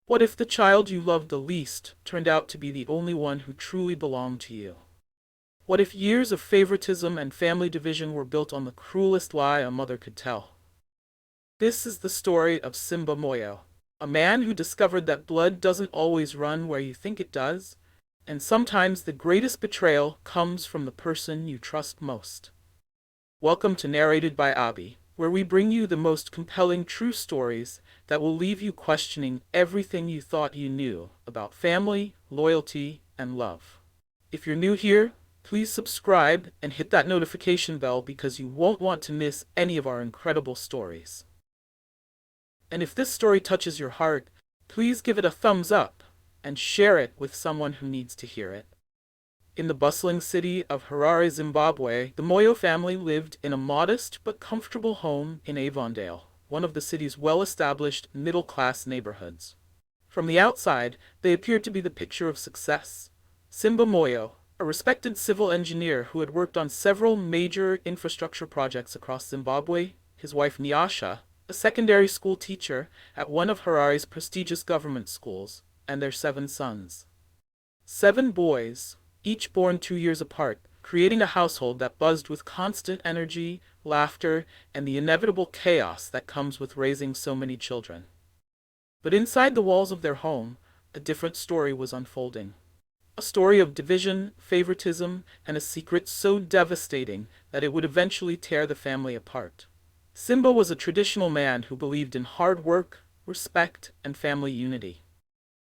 What if the child you loved the least turned out to be the only one who truly belonged to you? What if years of favoritism and family division were built on the cruelest lie a mother could tell? This is the story of Simba Moyo, a man who discovered that blood doesn't always run where you think it does, and sometimes the greatest betrayal comes from the person you trust most. Welcome to Narrated by Abi, where we bring you the most compelling true stories that will leave you questioning everything you thought you knew about family, loyalty, and love. If you're new here, please subscribe and hit that notification bell because you won't want to miss any of our incredible stories. And if this story touches your heart, please give it a thumbs up and share it with someone who needs to hear it. In the bustling city of Harare, Zimbabwe, the Moyo family lived in a modest but comfortable home in Avondale, one of the city's well-established middle-class neighborhoods. From the outside, they appeared to be the picture of success. Simba Moyo, a respected civil engineer who had worked on several major infrastructure projects across Zimbabwe, his wife Nyasha, a secondary school teacher at one of Harare's prestigious government schools, and their 7 sons. 7 boys, each born 2 years apart, creating a household that buzzed with constant energy, laughter, and the inevitable chaos that comes with raising so many children. But inside the walls of their home, a different story was unfolding. A story of division, favoritism, and a secret so devastating that it would eventually tear the family apart. Simba was a traditional man who believed in hard work, respect, and family unity.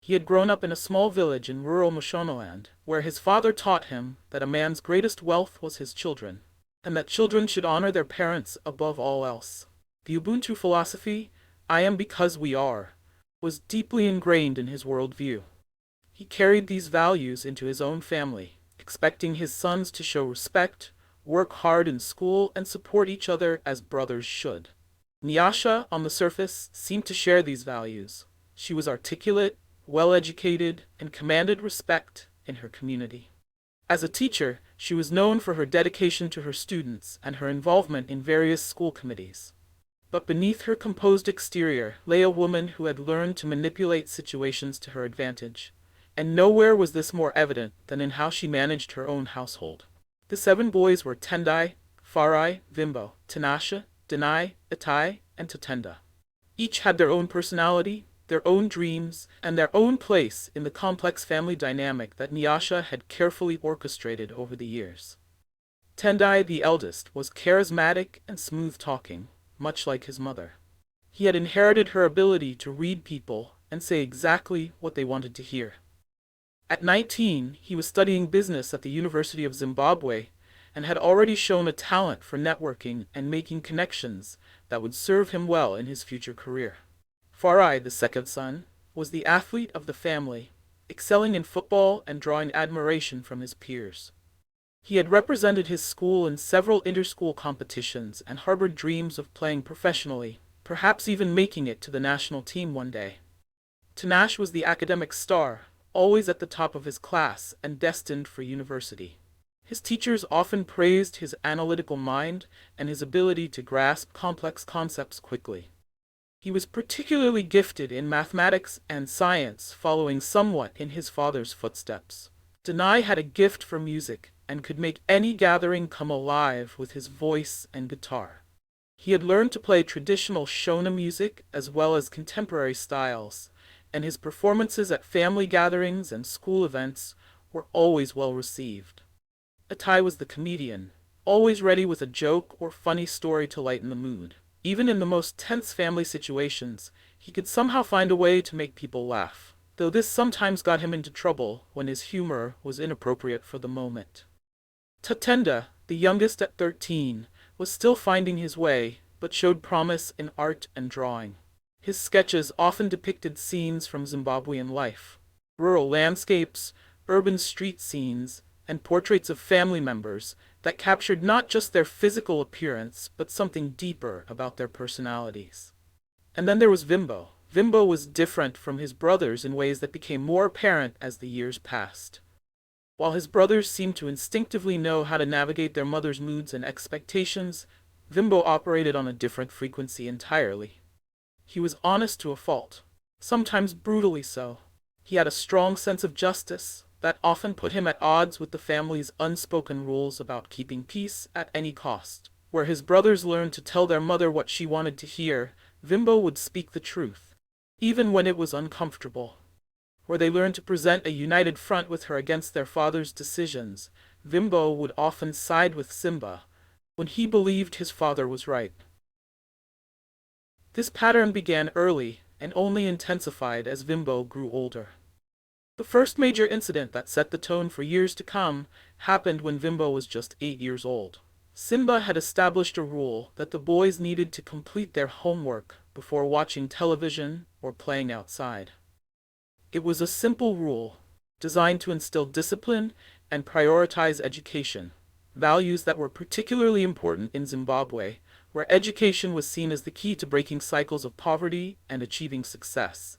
He had grown up in a small village in rural Mashonaland, where his father taught him that a man's greatest wealth was his children, and that children should honor their parents above all else. The Ubuntu philosophy, "I am because we are," was deeply ingrained in his worldview. He carried these values into his own family, expecting his sons to show respect, work hard in school, and support each other as brothers should. Nyasha, on the surface, seemed to share these values. She was articulate, well-educated, and commanded respect in her community. As a teacher, she was known for her dedication to her students and her involvement in various school committees. But beneath her composed exterior lay a woman who had learned to manipulate situations to her advantage. And nowhere was this more evident than in how she managed her own household. The 7 boys were Tendai, Farai, Vimbo, Tinashe, Denai, Itai, and Tatenda. Each had their own personality, their own dreams, and their own place in the complex family dynamic that Nyasha had carefully orchestrated over the years. Tendai, the eldest, was charismatic and smooth-talking, much like his mother. He had inherited her ability to read people and say exactly what they wanted to hear. At 19, he was studying business at the University of Zimbabwe and had already shown a talent for networking and making connections that would serve him well in his future career. Farai, the second son, was the athlete of the family, excelling in football and drawing admiration from his peers. He had represented his school in several inter-school competitions and harbored dreams of playing professionally, perhaps even making it to the national team one day. Tinashe was the academic star, always at the top of his class and destined for university. His teachers often praised his analytical mind and his ability to grasp complex concepts quickly. He was particularly gifted in mathematics and science, following somewhat in his father's footsteps. Denai had a gift for music and could make any gathering come alive with his voice and guitar. He had learned to play traditional Shona music as well as contemporary styles, and his performances at family gatherings and school events were always well received. Itai was the comedian, always ready with a joke or funny story to lighten the mood. Even in the most tense family situations, he could somehow find a way to make people laugh, though this sometimes got him into trouble when his humor was inappropriate for the moment. Tatenda, the youngest at 13, was still finding his way, but showed promise in art and drawing. His sketches often depicted scenes from Zimbabwean life, rural landscapes, urban street scenes, and portraits of family members that captured not just their physical appearance, but something deeper about their personalities. And then there was Vimbo. Vimbo was different from his brothers in ways that became more apparent as the years passed. While his brothers seemed to instinctively know how to navigate their mother's moods and expectations, Vimbo operated on a different frequency entirely. He was honest to a fault. sometimes brutally so. He had a strong sense of justice that often put him at odds with the family's unspoken rules about keeping peace at any cost. Where his brothers learned to tell their mother what she wanted to hear, Vimbo would speak the truth, even when it was uncomfortable. Where they learned to present a united front with her against their father's decisions, Vimbo would often side with Simba when he believed his father was right. This pattern began early and only intensified as Vimbo grew older. The first major incident that set the tone for years to come happened when Vimbo was just 8 years old. Simba had established a rule that the boys needed to complete their homework before watching television or playing outside. It was a simple rule, designed to instill discipline and prioritize education, values that were particularly important in Zimbabwe, where education was seen as the key to breaking cycles of poverty and achieving success.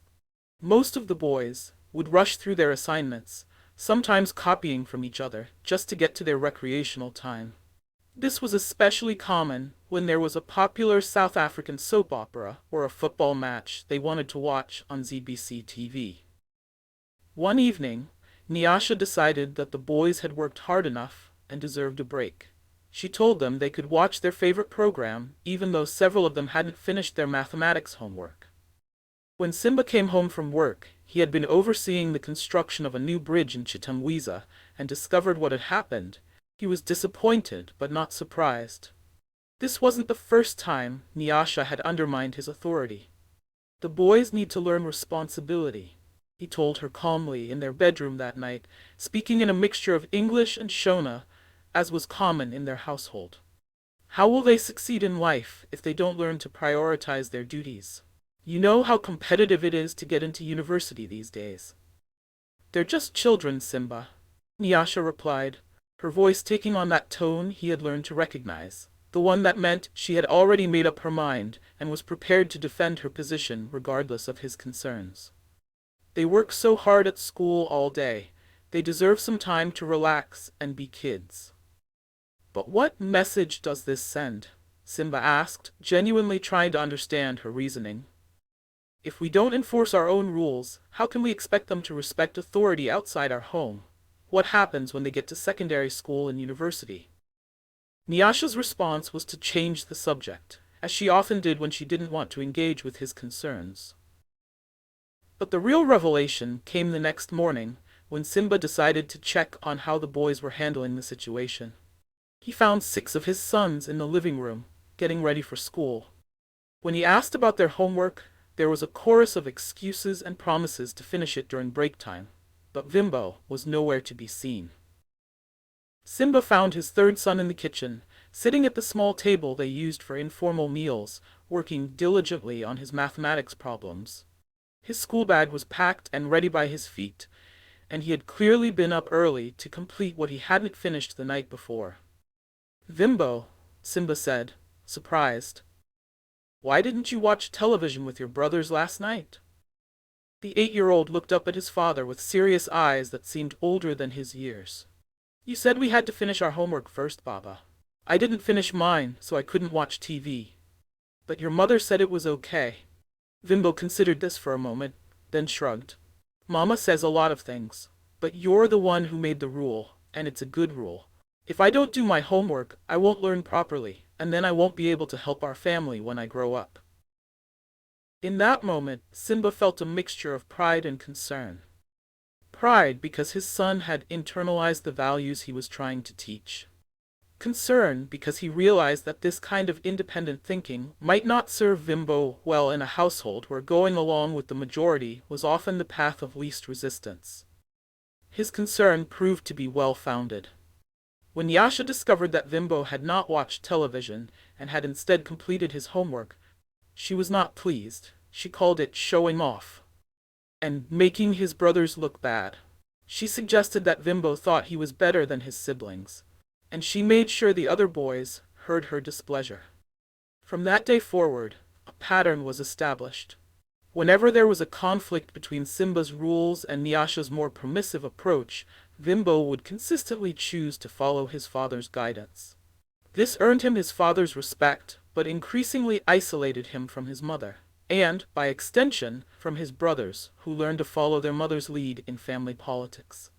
Most of the boys would rush through their assignments, sometimes copying from each other, just to get to their recreational time. This was especially common when there was a popular South African soap opera or a football match they wanted to watch on ZBC TV. One evening, Nyasha decided that the boys had worked hard enough and deserved a break. She told them they could watch their favorite program even though several of them hadn't finished their mathematics homework. When Simba came home from work, he had been overseeing the construction of a new bridge in Chitamwiza and discovered what had happened. He was disappointed but not surprised. This wasn't the first time Nyasha had undermined his authority. The boys need to learn responsibility, he told her calmly in their bedroom that night, speaking in a mixture of English and Shona, as was common in their household. How will they succeed in life if they don't learn to prioritize their duties? You know how competitive it is to get into university these days. They're just children, Simba, Nyasha replied, her voice taking on that tone he had learned to recognize, the one that meant she had already made up her mind and was prepared to defend her position regardless of his concerns. They work so hard at school all day. They deserve some time to relax and be kids. But what message does this send? Simba asked, genuinely trying to understand her reasoning. If we don't enforce our own rules, how can we expect them to respect authority outside our home? What happens when they get to secondary school and university? Nyasha's response was to change the subject, as she often did when she didn't want to engage with his concerns. But the real revelation came the next morning, when Simba decided to check on how the boys were handling the situation. He found 6 of his sons in the living room, getting ready for school. When he asked about their homework, there was a chorus of excuses and promises to finish it during break time, but Vimbo was nowhere to be seen. Simba found his 3rd son in the kitchen, sitting at the small table they used for informal meals, working diligently on his mathematics problems. His school bag was packed and ready by his feet, and he had clearly been up early to complete what he hadn't finished the night before. Vimbo, Simba said, surprised. Why didn't you watch television with your brothers last night? The 8-year-old looked up at his father with serious eyes that seemed older than his years. You said we had to finish our homework first, Baba. I didn't finish mine, so I couldn't watch TV. But your mother said it was okay. Vimbo considered this for a moment, then shrugged. Mama says a lot of things, but you're the one who made the rule, and it's a good rule. If I don't do my homework, I won't learn properly, and then I won't be able to help our family when I grow up. In that moment, Simba felt a mixture of pride and concern. Pride because his son had internalized the values he was trying to teach. Concern because he realized that this kind of independent thinking might not serve Vimbo well in a household where going along with the majority was often the path of least resistance. His concern proved to be well-founded. When Nyasha discovered that Vimbo had not watched television and had instead completed his homework, she was not pleased. She called it showing off and making his brothers look bad. She suggested that Vimbo thought he was better than his siblings, and she made sure the other boys heard her displeasure. From that day forward, a pattern was established. Whenever there was a conflict between Simba's rules and Nyasha's more permissive approach, Vimbo would consistently choose to follow his father's guidance. This earned him his father's respect, but increasingly isolated him from his mother. and, by extension, from his brothers, who learned to follow their mother's lead in family politics.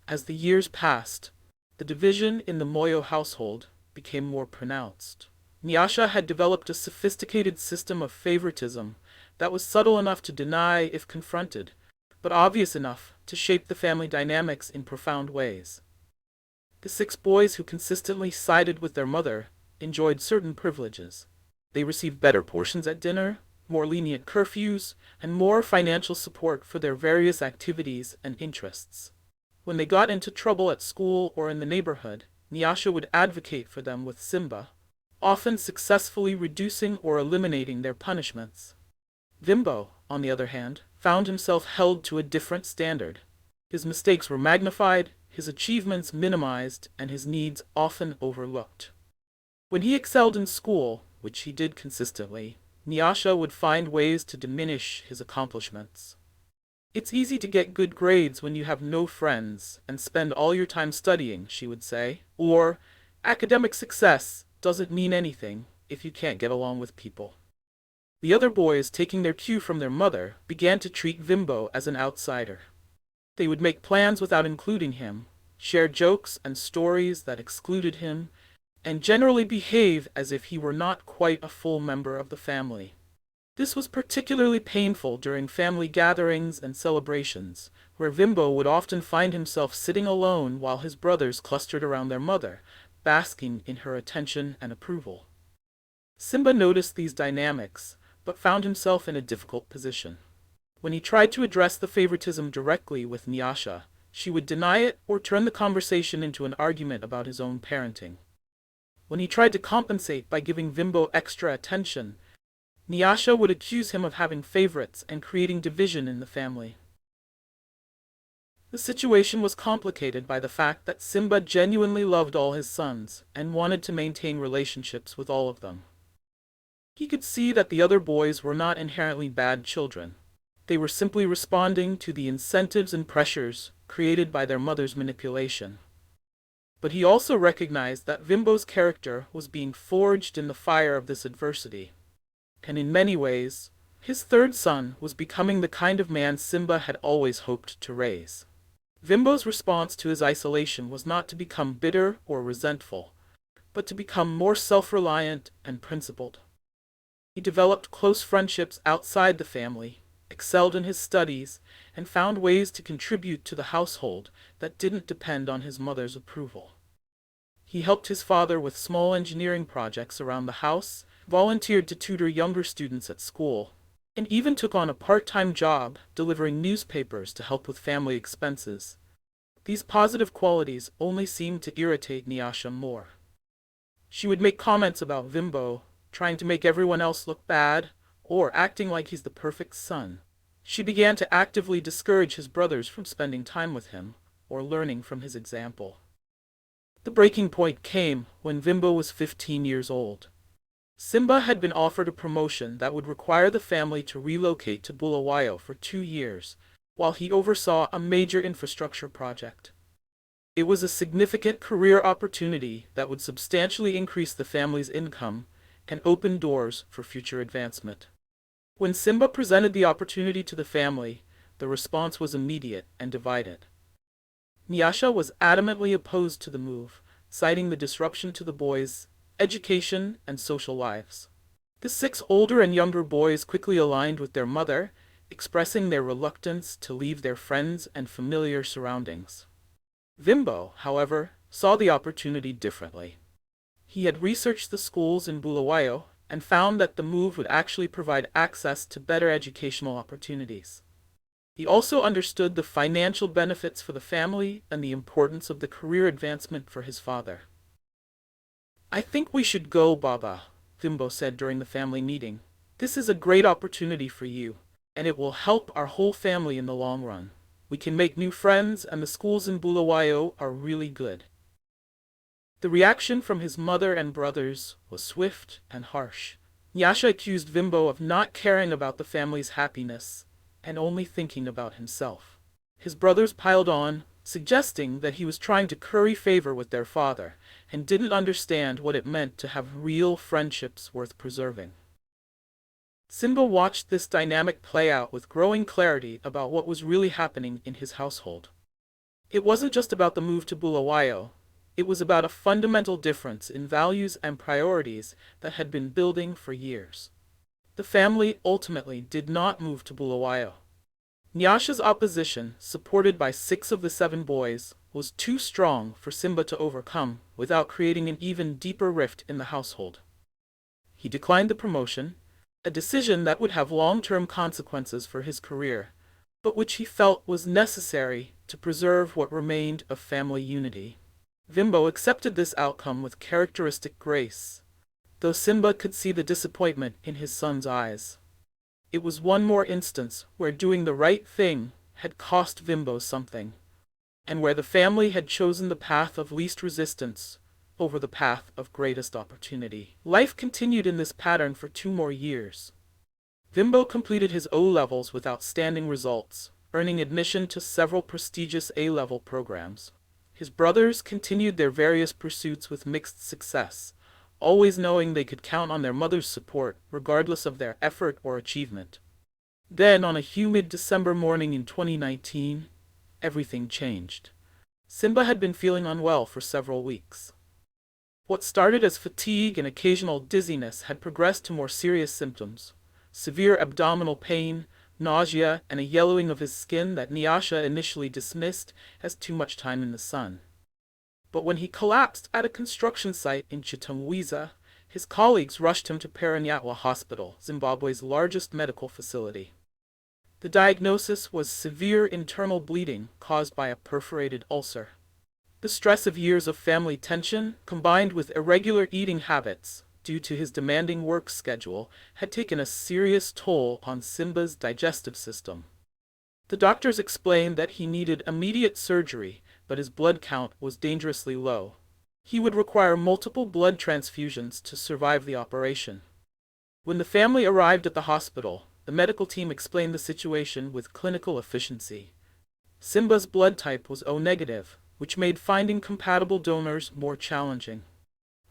As the years passed, the division in the Moyo household became more pronounced. Nyasha had developed a sophisticated system of favoritism that was subtle enough to deny if confronted, but obvious enough to shape the family dynamics in profound ways. The 6 boys who consistently sided with their mother enjoyed certain privileges. They received better portions at dinner, more lenient curfews, and more financial support for their various activities and interests. When they got into trouble at school or in the neighborhood, Nyasha would advocate for them with Simba, often successfully reducing or eliminating their punishments. Vimbo, on the other hand, found himself held to a different standard. His mistakes were magnified, his achievements minimized, and his needs often overlooked. When he excelled in school, which he did consistently, Nyasha would find ways to diminish his accomplishments. "It's easy to get good grades when you have no friends and spend all your time studying," she would say. Or, "Academic success doesn't mean anything if you can't get along with people." The other boys, taking their cue from their mother, began to treat Vimbo as an outsider. They would make plans without including him, share jokes and stories that excluded him, and generally behave as if he were not quite a full member of the family. This was particularly painful during family gatherings and celebrations, where Vimbo would often find himself sitting alone while his brothers clustered around their mother, basking in her attention and approval. Simba noticed these dynamics, but found himself in a difficult position. When he tried to address the favoritism directly with Nyasha, she would deny it or turn the conversation into an argument about his own parenting. When he tried to compensate by giving Vimbo extra attention, Nyasha would accuse him of having favorites and creating division in the family. The situation was complicated by the fact that Simba genuinely loved all his sons and wanted to maintain relationships with all of them. He could see that the other boys were not inherently bad children. They were simply responding to the incentives and pressures created by their mother's manipulation. But he also recognized that Vimbo's character was being forged in the fire of this adversity. And in many ways, his third son was becoming the kind of man Simba had always hoped to raise. Vimbo's response to his isolation was not to become bitter or resentful, but to become more self-reliant and principled. He developed close friendships outside the family, excelled in his studies, and found ways to contribute to the household that didn't depend on his mother's approval. He helped his father with small engineering projects around the house, volunteered to tutor younger students at school, and even took on a part-time job delivering newspapers to help with family expenses. These positive qualities only seemed to irritate Nyasha more. She would make comments about Vimbo, trying to make everyone else look bad, or acting like he's the perfect son. She began to actively discourage his brothers from spending time with him, or learning from his example. The breaking point came when Vimbo was 15 years old. Simba had been offered a promotion that would require the family to relocate to Bulawayo for 2 years, while he oversaw a major infrastructure project. It was a significant career opportunity that would substantially increase the family's income and open doors for future advancement. When Simba presented the opportunity to the family, the response was immediate and divided. Nyasha was adamantly opposed to the move, citing the disruption to the boys' education and social lives. The 6 older and younger boys quickly aligned with their mother, expressing their reluctance to leave their friends and familiar surroundings. Vimbo, however, saw the opportunity differently. He had researched the schools in Bulawayo and found that the move would actually provide access to better educational opportunities. He also understood the financial benefits for the family and the importance of the career advancement for his father. "I think we should go, Baba," Vimbo said during the family meeting. "This is a great opportunity for you, and it will help our whole family in the long run. We can make new friends, and the schools in Bulawayo are really good." The reaction from his mother and brothers was swift and harsh. Nyasha accused Vimbo of not caring about the family's happiness and only thinking about himself. His brothers piled on, suggesting that he was trying to curry favor with their father and didn't understand what it meant to have real friendships worth preserving. Simba watched this dynamic play out with growing clarity about what was really happening in his household. It wasn't just about the move to Bulawayo. It was about a fundamental difference in values and priorities that had been building for years. The family ultimately did not move to Bulawayo. Nyasha's opposition, supported by 6 of the 7 boys, was too strong for Simba to overcome without creating an even deeper rift in the household. He declined the promotion, a decision that would have long-term consequences for his career, but which he felt was necessary to preserve what remained of family unity. Vimbo accepted this outcome with characteristic grace, though Simba could see the disappointment in his son's eyes. It was one more instance where doing the right thing had cost Vimbo something, and where the family had chosen the path of least resistance over the path of greatest opportunity. Life continued in this pattern for 2 more years. Vimbo completed his O-levels with outstanding results, earning admission to several prestigious A-level programs. His brothers continued their various pursuits with mixed success, always knowing they could count on their mother's support regardless of their effort or achievement. Then, on a humid December morning in 2019, everything changed. Simba had been feeling unwell for several weeks. What started as fatigue and occasional dizziness had progressed to more serious symptoms: severe abdominal pain, nausea, and a yellowing of his skin that Nyasha initially dismissed as too much time in the sun. But when he collapsed at a construction site in Chitamwiza, his colleagues rushed him to Paranatywa Hospital, Zimbabwe's largest medical facility. The diagnosis was severe internal bleeding caused by a perforated ulcer. The stress of years of family tension, combined with irregular eating habits due to his demanding work schedule, had taken a serious toll on Simba's digestive system. The doctors explained that he needed immediate surgery, but his blood count was dangerously low. He would require multiple blood transfusions to survive the operation. When the family arrived at the hospital, the medical team explained the situation with clinical efficiency. Simba's blood type was O-negative, which made finding compatible donors more challenging.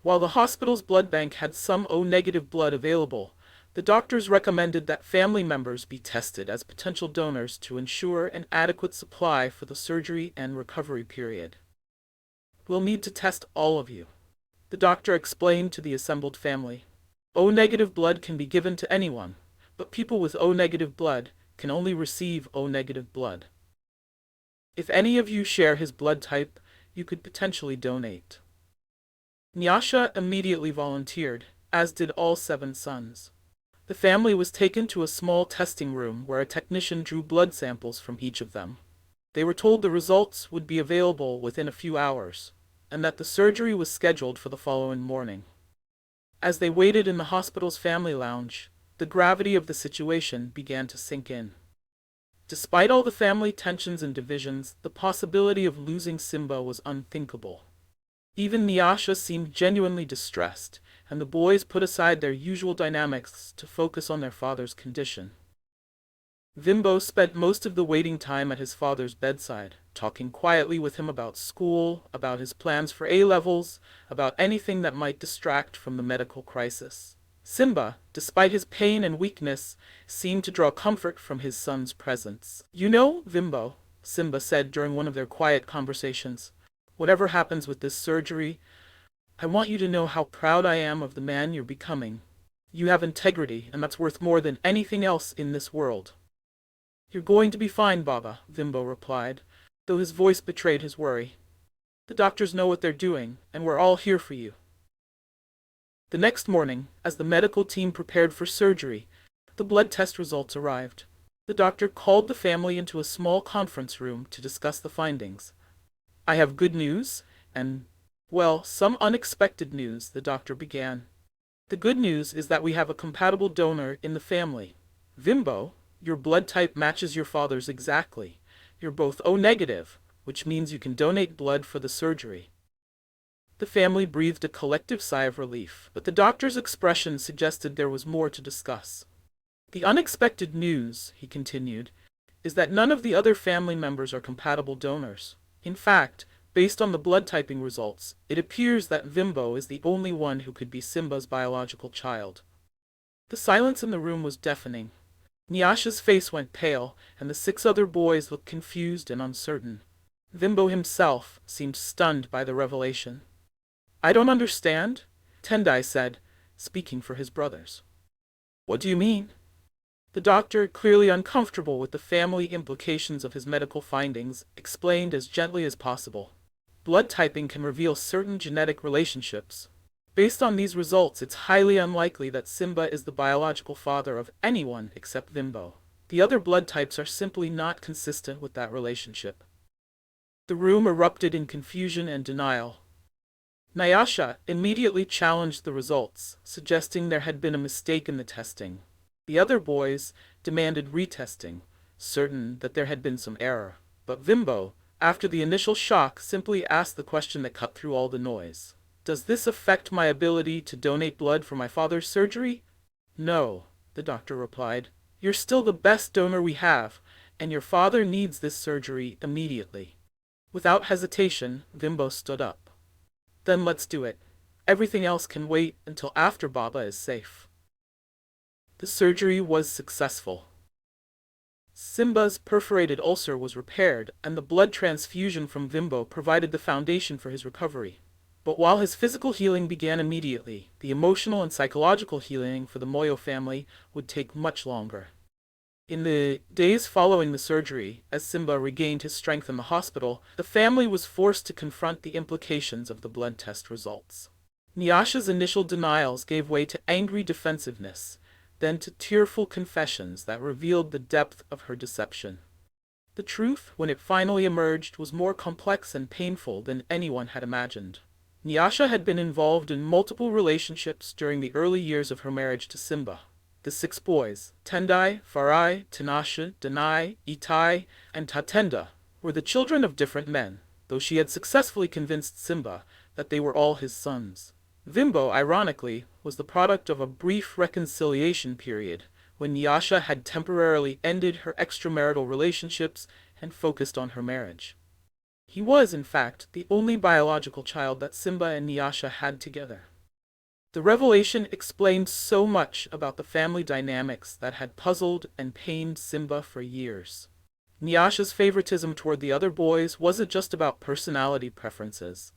While the hospital's blood bank had some O-negative blood available, the doctors recommended that family members be tested as potential donors to ensure an adequate supply for the surgery and recovery period. "We'll need to test all of you," the doctor explained to the assembled family. O-negative blood can be given to anyone, but people with O-negative blood can only receive O-negative blood. If any of you share his blood type, you could potentially donate. Nyasha immediately volunteered, as did all 7 sons. The family was taken to a small testing room where a technician drew blood samples from each of them. They were told the results would be available within a few hours, and that the surgery was scheduled for the following morning. As they waited in the hospital's family lounge, the gravity of the situation began to sink in. Despite all the family tensions and divisions, the possibility of losing Simba was unthinkable. Even Nyasha seemed genuinely distressed, and the boys put aside their usual dynamics to focus on their father's condition. Vimbo spent most of the waiting time at his father's bedside, talking quietly with him about school, about his plans for A-levels, about anything that might distract from the medical crisis. Simba, despite his pain and weakness, seemed to draw comfort from his son's presence. "You know, Vimbo," Simba said during one of their quiet conversations, "whatever happens with this surgery, I want you to know how proud I am of the man you're becoming. You have integrity, and that's worth more than anything else in this world." "You're going to be fine, Baba," Vimbo replied, though his voice betrayed his worry. "The doctors know what they're doing, and we're all here for you." The next morning, as the medical team prepared for surgery, the blood test results arrived. The doctor called the family into a small conference room to discuss the findings. "I have good news, and, well, some unexpected news," the doctor began. "The good news is that we have a compatible donor in the family. Vimbo, your blood type matches your father's exactly. You're both O-negative, which means you can donate blood for the surgery." The family breathed a collective sigh of relief, but the doctor's expression suggested there was more to discuss. "The unexpected news," he continued, "is that none of the other family members are compatible donors. In fact, based on the blood typing results, it appears that Vimbo is the only one who could be Simba's biological child." The The silence in the room was deafening. Nyasha's face went pale, and the 6 other boys looked confused and uncertain. Vimbo himself seemed stunned by the revelation. "I don't understand," Tendai said, speaking for his brothers. "What do you mean?" The doctor, clearly uncomfortable with the family implications of his medical findings, explained as gently as possible. "Blood typing can reveal certain genetic relationships. Based on these results, it's highly unlikely that Simba is the biological father of anyone except Vimbo. The other blood types are simply not consistent with that relationship." The room erupted in confusion and denial. Nyasha immediately challenged the results, suggesting there had been a mistake in the testing. The other boys demanded retesting, certain that there had been some error. But Vimbo, after the initial shock, simply asked the question that cut through all the noise. "Does this affect my ability to donate blood for my father's surgery?" "No," the doctor replied. "You're still the best donor we have, and your father needs this surgery immediately." Without hesitation, Vimbo stood up. "Then let's do it. Everything else can wait until after Baba is safe." The surgery was successful. Simba's perforated ulcer was repaired, and the blood transfusion from Vimbo provided the foundation for his recovery. But while his physical healing began immediately, the emotional and psychological healing for the Moyo family would take much longer. In the days following the surgery, as Simba regained his strength in the hospital, the family was forced to confront the implications of the blood test results. Nyasha's initial denials gave way to angry defensiveness, then to tearful confessions that revealed the depth of her deception. The truth, when it finally emerged, was more complex and painful than anyone had imagined. Nyasha had been involved in multiple relationships during the early years of her marriage to Simba. The 6 boys, Tendai, Farai, Tinashe, Danai, Itai, and Tatenda, were the children of different men, though she had successfully convinced Simba that they were all his sons. Vimbo, ironically, was the product of a brief reconciliation period, when Nyasha had temporarily ended her extramarital relationships and focused on her marriage. He was, in fact, the only biological child that Simba and Nyasha had together. The revelation explained so much about the family dynamics that had puzzled and pained Simba for years. Nyasha's favoritism toward the other boys wasn't just about personality preferences.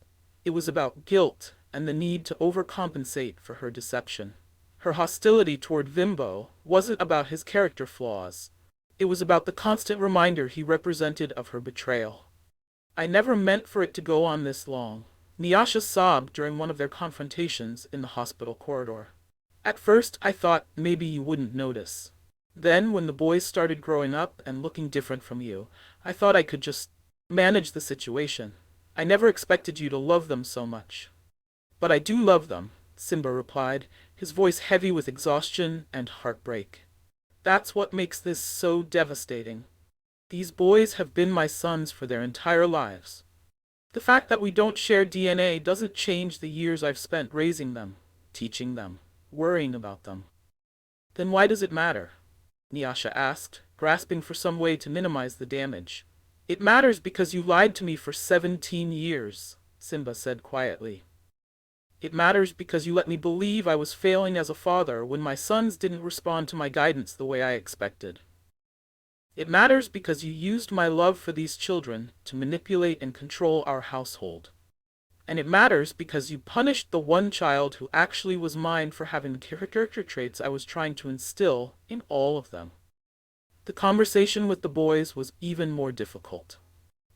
It was about guilt and the need to overcompensate for her deception. Her hostility toward Vimbo wasn't about his character flaws. It was about the constant reminder he represented of her betrayal. "I never meant for it to go on this long," Nyasha sobbed during one of their confrontations in the hospital corridor. "At first I thought maybe you wouldn't notice. Then when the boys started growing up and looking different from you, I thought I could just manage the situation. I never expected you to love them so much." "But I do love them," Simba replied, his voice heavy with exhaustion and heartbreak. "That's what makes this so devastating. These boys have been my sons for their entire lives. The fact that we don't share DNA doesn't change the years I've spent raising them, teaching them, worrying about them." "Then why does it matter?" Nyasha asked, grasping for some way to minimize the damage. "It matters because you lied to me for 17 years, Simba said quietly. "It matters because you let me believe I was failing as a father when my sons didn't respond to my guidance the way I expected. It matters because you used my love for these children to manipulate and control our household. And it matters because you punished the one child who actually was mine for having the character traits I was trying to instill in all of them." The conversation with the boys was even more difficult.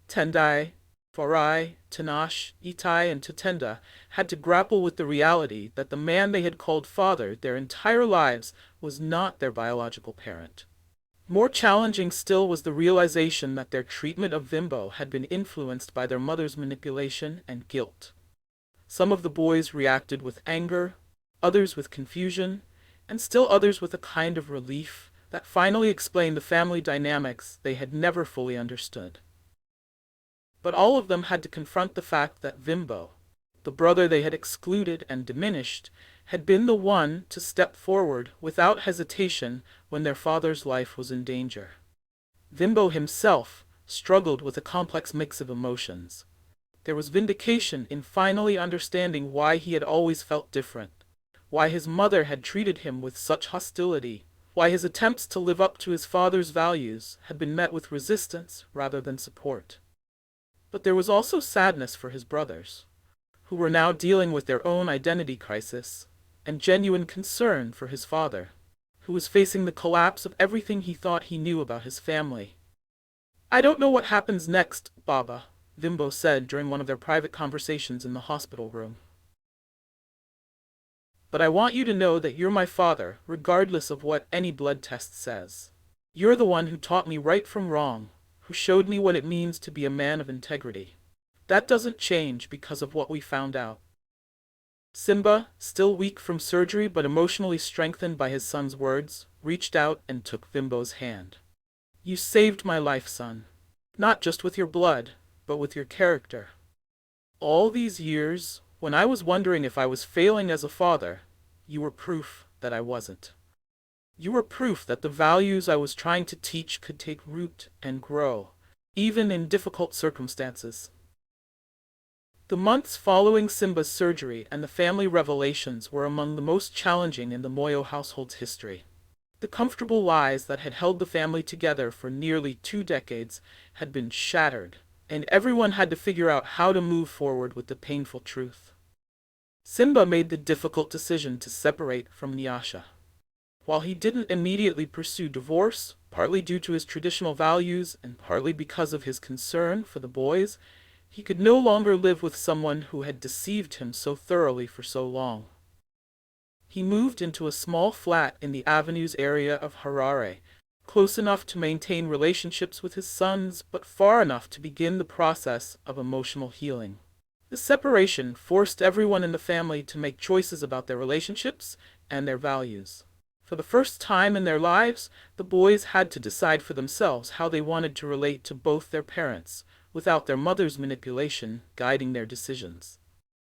Tendai, Farai, Tinashe, Itai, and Tatenda had to grapple with the reality that the man they had called father their entire lives was not their biological parent. More challenging still was the realization that their treatment of Vimbo had been influenced by their mother's manipulation and guilt. Some of the boys reacted with anger, others with confusion, and still others with a kind of relief that finally explained the family dynamics they had never fully understood. But all of them had to confront the fact that Vimbo, the brother they had excluded and diminished, had been the one to step forward without hesitation when their father's life was in danger. Vimbo himself struggled with a complex mix of emotions. There was vindication in finally understanding why he had always felt different, why his mother had treated him with such hostility, why his attempts to live up to his father's values had been met with resistance rather than support. But there was also sadness for his brothers, who were now dealing with their own identity crisis, and genuine concern for his father, who was facing the collapse of everything he thought he knew about his family. "I don't know what happens next, Baba," Vimbo said during one of their private conversations in the hospital room. "But I want you to know that you're my father, regardless of what any blood test says. You're the one who taught me right from wrong, who showed me what it means to be a man of integrity. That doesn't change because of what we found out." Simba, still weak from surgery but emotionally strengthened by his son's words, reached out and took Vimbo's hand. "You saved my life, son. Not just with your blood, but with your character. All these years, when I was wondering if I was failing as a father, you were proof that I wasn't. You were proof that the values I was trying to teach could take root and grow, even in difficult circumstances." The months following Simba's surgery and the family revelations were among the most challenging in the Moyo household's history. The comfortable lies that had held the family together for nearly 2 decades had been shattered, and everyone had to figure out how to move forward with the painful truth. Simba made the difficult decision to separate from Nyasha. While he didn't immediately pursue divorce, partly due to his traditional values and partly because of his concern for the boys, he could no longer live with someone who had deceived him so thoroughly for so long. He moved into a small flat in the avenues area of Harare, close enough to maintain relationships with his sons, but far enough to begin the process of emotional healing. The separation forced everyone in the family to make choices about their relationships and their values. For the first time in their lives, the boys had to decide for themselves how they wanted to relate to both their parents, without their mother's manipulation guiding their decisions.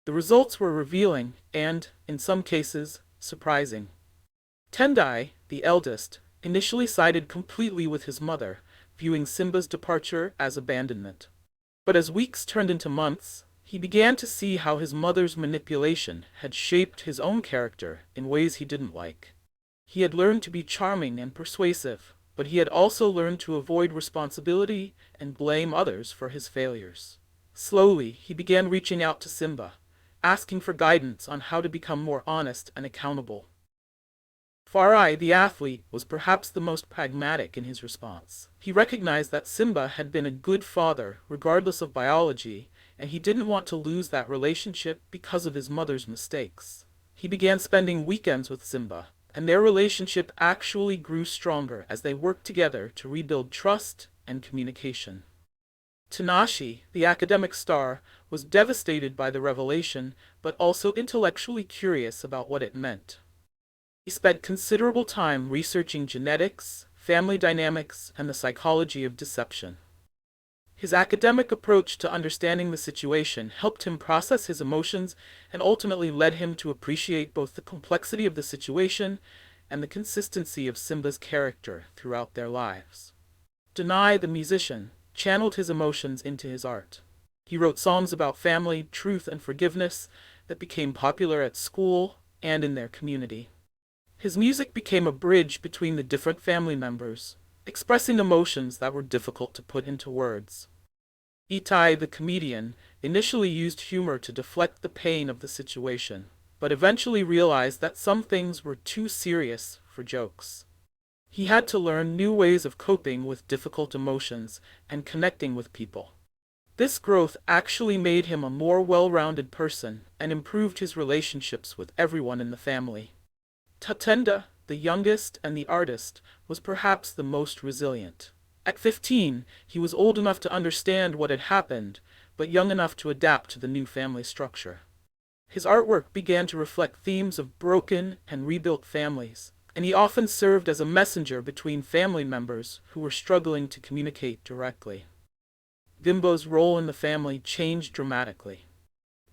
The results were revealing and, in some cases, surprising. Tendai, the eldest, initially sided completely with his mother, viewing Simba's departure as abandonment. But as weeks turned into months, he began to see how his mother's manipulation had shaped his own character in ways he didn't like. He had learned to be charming and persuasive, but he had also learned to avoid responsibility and blame others for his failures. Slowly, he began reaching out to Simba, asking for guidance on how to become more honest and accountable. Farai, the athlete, was perhaps the most pragmatic in his response. He recognized that Simba had been a good father, regardless of biology, and he didn't want to lose that relationship because of his mother's mistakes. He began spending weekends with Simba, and their relationship actually grew stronger as they worked together to rebuild trust and communication. Tanashi, the academic star, was devastated by the revelation, but also intellectually curious about what it meant. He spent considerable time researching genetics, family dynamics, and the psychology of deception. His academic approach to understanding the situation helped him process his emotions and ultimately led him to appreciate both the complexity of the situation and the consistency of Simba's character throughout their lives. Denai, the musician, channeled his emotions into his art. He wrote songs about family, truth, and forgiveness that became popular at school and in their community. His music became a bridge between the different family members, expressing emotions that were difficult to put into words. Itai, the comedian, initially used humor to deflect the pain of the situation, but eventually realized that some things were too serious for jokes. He had to learn new ways of coping with difficult emotions and connecting with people. This growth actually made him a more well-rounded person and improved his relationships with everyone in the family. Tatenda, the youngest and the artist, was perhaps the most resilient. At 15, he was old enough to understand what had happened, but young enough to adapt to the new family structure. His artwork began to reflect themes of broken and rebuilt families, and he often served as a messenger between family members who were struggling to communicate directly. Vimbo's role in the family changed dramatically.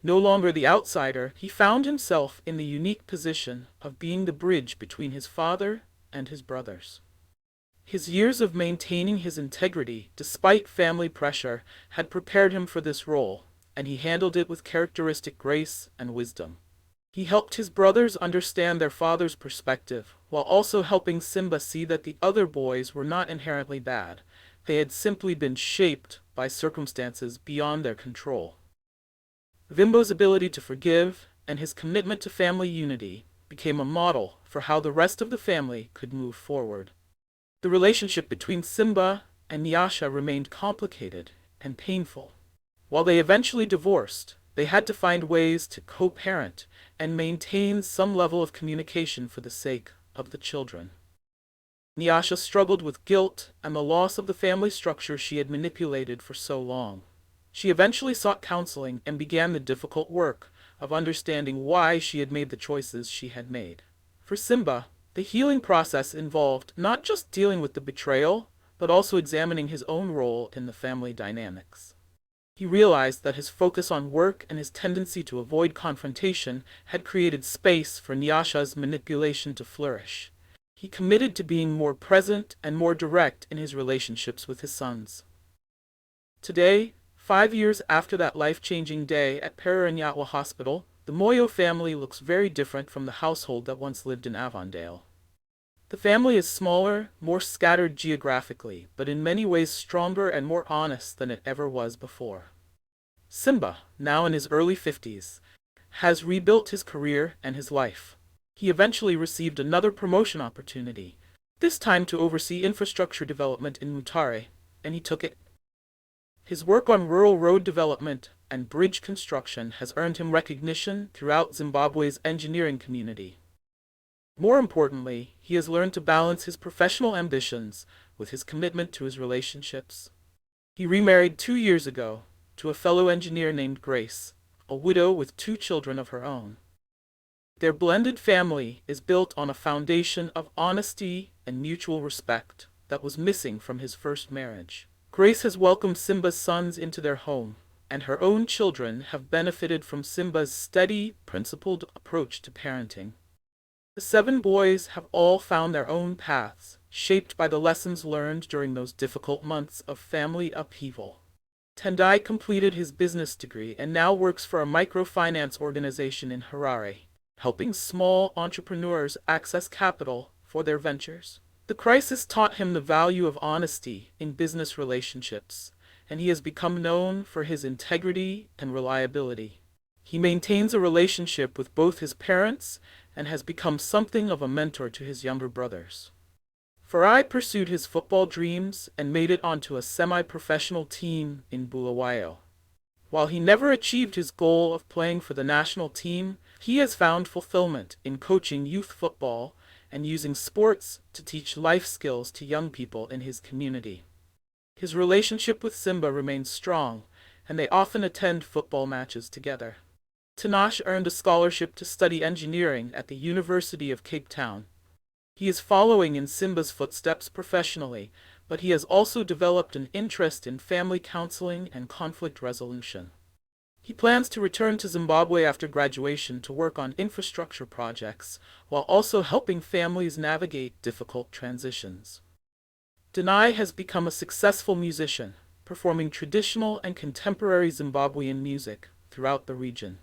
No longer the outsider, he found himself in the unique position of being the bridge between his father and his brothers. His years of maintaining his integrity, despite family pressure, had prepared him for this role, and he handled it with characteristic grace and wisdom. He helped his brothers understand their father's perspective, while also helping Simba see that the other boys were not inherently bad. They had simply been shaped by circumstances beyond their control. Vimbo's ability to forgive and his commitment to family unity became a model for how the rest of the family could move forward. The relationship between Simba and Nyasha remained complicated and painful. While they eventually divorced, they had to find ways to co-parent and maintain some level of communication for the sake of the children. Nyasha struggled with guilt and the loss of the family structure she had manipulated for so long. She eventually sought counseling and began the difficult work of understanding why she had made the choices she had made. For Simba, the healing process involved not just dealing with the betrayal, but also examining his own role in the family dynamics. He realized that his focus on work and his tendency to avoid confrontation had created space for Nyasha's manipulation to flourish. He committed to being more present and more direct in his relationships with his sons. Today, 5 years after that life-changing day at Paranayawa Hospital, the Moyo family looks very different from the household that once lived in Avondale. The family is smaller, more scattered geographically, but in many ways stronger and more honest than it ever was before. Simba, now in his early 50s, has rebuilt his career and his life. He eventually received another promotion opportunity, this time to oversee infrastructure development in Mutare, and he took it. His work on rural road development and bridge construction has earned him recognition throughout Zimbabwe's engineering community. More importantly, he has learned to balance his professional ambitions with his commitment to his relationships. He remarried 2 years ago to a fellow engineer named Grace, a widow with 2 children of her own. Their blended family is built on a foundation of honesty and mutual respect that was missing from his first marriage. Grace has welcomed Simba's sons into their home, and her own children have benefited from Simba's steady, principled approach to parenting. The 7 boys have all found their own paths, shaped by the lessons learned during those difficult months of family upheaval. Tendai completed his business degree and now works for a microfinance organization in Harare, helping small entrepreneurs access capital for their ventures. The crisis taught him the value of honesty in business relationships, and he has become known for his integrity and reliability. He maintains a relationship with both his parents and has become something of a mentor to his younger brothers. Farai pursued his football dreams and made it onto a semi-professional team in Bulawayo. While he never achieved his goal of playing for the national team, he has found fulfillment in coaching youth football and using sports to teach life skills to young people in his community. His relationship with Simba remains strong, and they often attend football matches together. Tinashe earned a scholarship to study engineering at the University of Cape Town. He is following in Simba's footsteps professionally, but he has also developed an interest in family counseling and conflict resolution. He plans to return to Zimbabwe after graduation to work on infrastructure projects, while also helping families navigate difficult transitions. Denai has become a successful musician, performing traditional and contemporary Zimbabwean music throughout the region.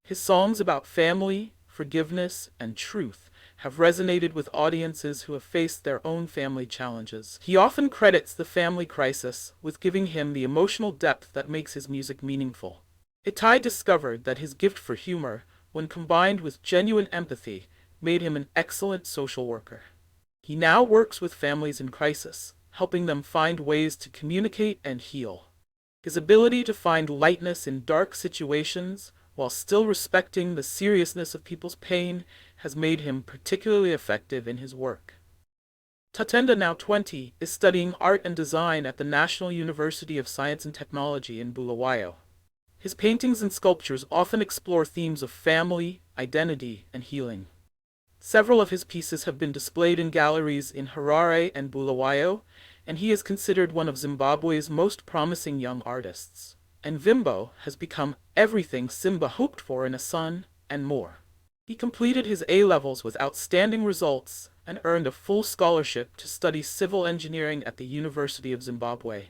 His songs about family, forgiveness, and truth have resonated with audiences who have faced their own family challenges. He often credits the family crisis with giving him the emotional depth that makes his music meaningful. Itai discovered that his gift for humor, when combined with genuine empathy, made him an excellent social worker. He now works with families in crisis, helping them find ways to communicate and heal. His ability to find lightness in dark situations, while still respecting the seriousness of people's pain, has made him particularly effective in his work. Tatenda, now 20, is studying art and design at the National University of Science and Technology in Bulawayo. His paintings and sculptures often explore themes of family, identity, and healing. Several of his pieces have been displayed in galleries in Harare and Bulawayo, and he is considered one of Zimbabwe's most promising young artists. And Vimbo has become everything Simba hoped for in a son, and more. He completed his A-levels with outstanding results and earned a full scholarship to study civil engineering at the University of Zimbabwe.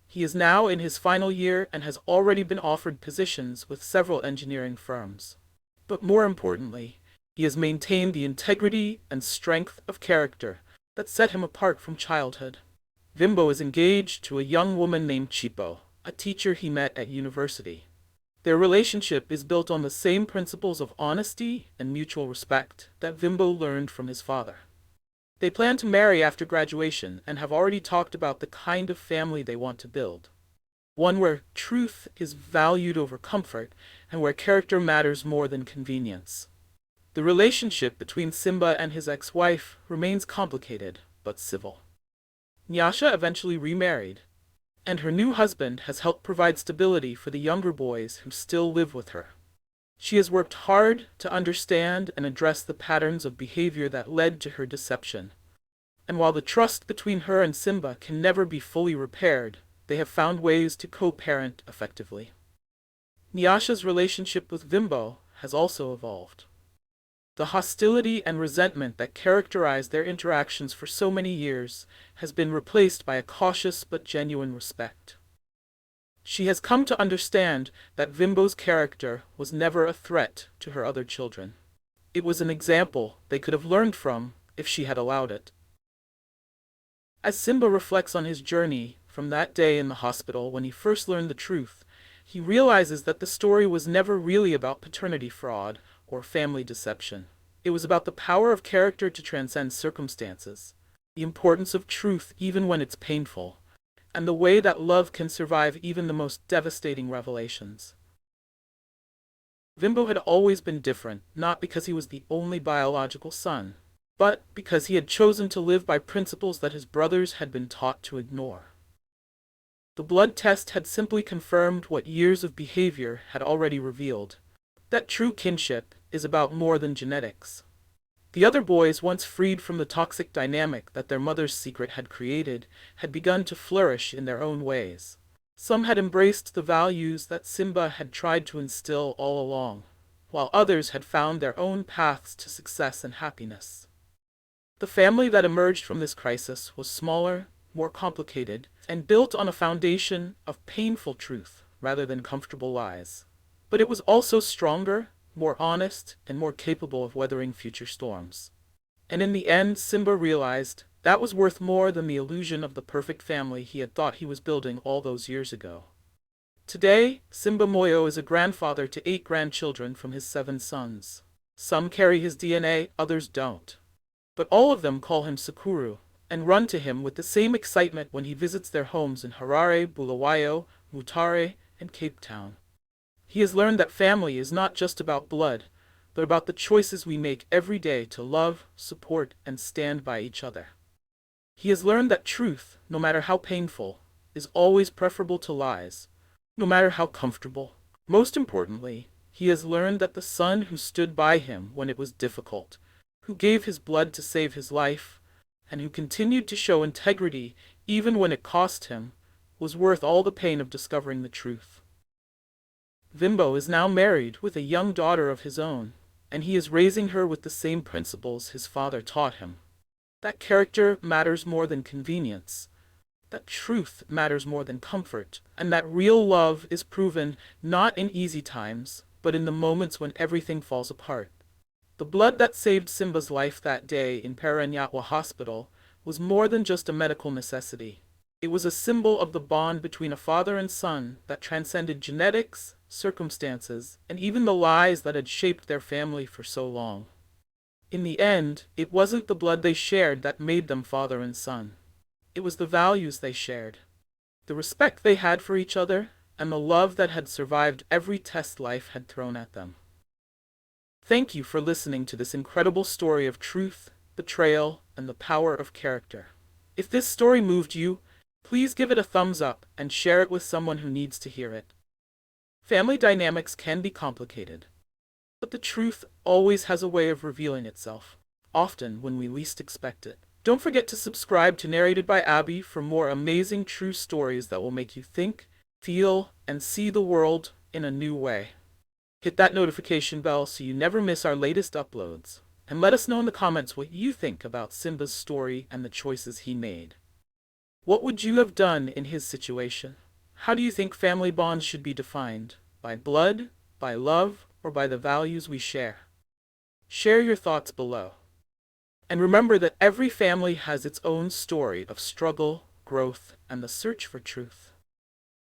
He is now in his final year and has already been offered positions with several engineering firms. But more importantly, he has maintained the integrity and strength of character that set him apart from childhood. Vimbo is engaged to a young woman named Chipo, a teacher he met at university. Their relationship is built on the same principles of honesty and mutual respect that Vimbo learned from his father. They plan to marry after graduation and have already talked about the kind of family they want to build. One where truth is valued over comfort and where character matters more than convenience. The relationship between Simba and his ex-wife remains complicated but civil. Nyasha eventually remarried, and her new husband has helped provide stability for the younger boys who still live with her. She has worked hard to understand and address the patterns of behavior that led to her deception. And while the trust between her and Simba can never be fully repaired, they have found ways to co-parent effectively. Nyasha's relationship with Vimbo has also evolved. The hostility and resentment that characterized their interactions for so many years has been replaced by a cautious but genuine respect. She has come to understand that Vimbo's character was never a threat to her other children. It was an example they could have learned from if she had allowed it. As Simba reflects on his journey from that day in the hospital when he first learned the truth, he realizes that the story was never really about paternity fraud or family deception. It was about the power of character to transcend circumstances, the importance of truth even when it's painful, and the way that love can survive even the most devastating revelations. Vimbo had always been different, not because he was the only biological son, but because he had chosen to live by principles that his brothers had been taught to ignore. The blood test had simply confirmed what years of behavior had already revealed, that true kinship is about more than genetics. The other boys, once freed from the toxic dynamic that their mother's secret had created, had begun to flourish in their own ways. Some had embraced the values that Simba had tried to instill all along, while others had found their own paths to success and happiness. The family that emerged from this crisis was smaller, more complicated, and built on a foundation of painful truth rather than comfortable lies. But it was also stronger, more honest, and more capable of weathering future storms. And in the end, Simba realized that was worth more than the illusion of the perfect family he had thought he was building all those years ago. Today, Simba Moyo is a grandfather to 8 grandchildren from his 7 sons. Some carry his DNA, others don't. But all of them call him Sakuru, and run to him with the same excitement when he visits their homes in Harare, Bulawayo, Mutare, and Cape Town. He has learned that family is not just about blood, but about the choices we make every day to love, support, and stand by each other. He has learned that truth, no matter how painful, is always preferable to lies, no matter how comfortable. Most importantly, he has learned that the son who stood by him when it was difficult, who gave his blood to save his life, and who continued to show integrity even when it cost him, was worth all the pain of discovering the truth. Vimbo is now married with a young daughter of his own, and he is raising her with the same principles his father taught him. That character matters more than convenience, that truth matters more than comfort, and that real love is proven not in easy times, but in the moments when everything falls apart. The blood that saved Simba's life that day in Paranaque Hospital was more than just a medical necessity. It was a symbol of the bond between a father and son that transcended genetics, circumstances, and even the lies that had shaped their family for so long. In the end, it wasn't the blood they shared that made them father and son. It was the values they shared, the respect they had for each other, and the love that had survived every test life had thrown at them. Thank you for listening to this incredible story of truth, betrayal, and the power of character. If this story moved you, please give it a thumbs up and share it with someone who needs to hear it. Family dynamics can be complicated, but the truth always has a way of revealing itself, often when we least expect it. Don't forget to subscribe to Narrated by Abby for more amazing true stories that will make you think, feel, and see the world in a new way. Hit that notification bell so you never miss our latest uploads, and let us know in the comments what you think about Simba's story and the choices he made. What would you have done in his situation? How do you think family bonds should be defined? By blood, by love, or by the values we share? Share your thoughts below. And remember that every family has its own story of struggle, growth, and the search for truth.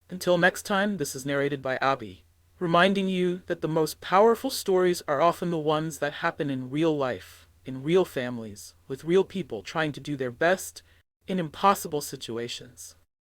Until next time, this is narrated by Abby, reminding you that the most powerful stories are often the ones that happen in real life, in real families, with real people trying to do their best in impossible situations.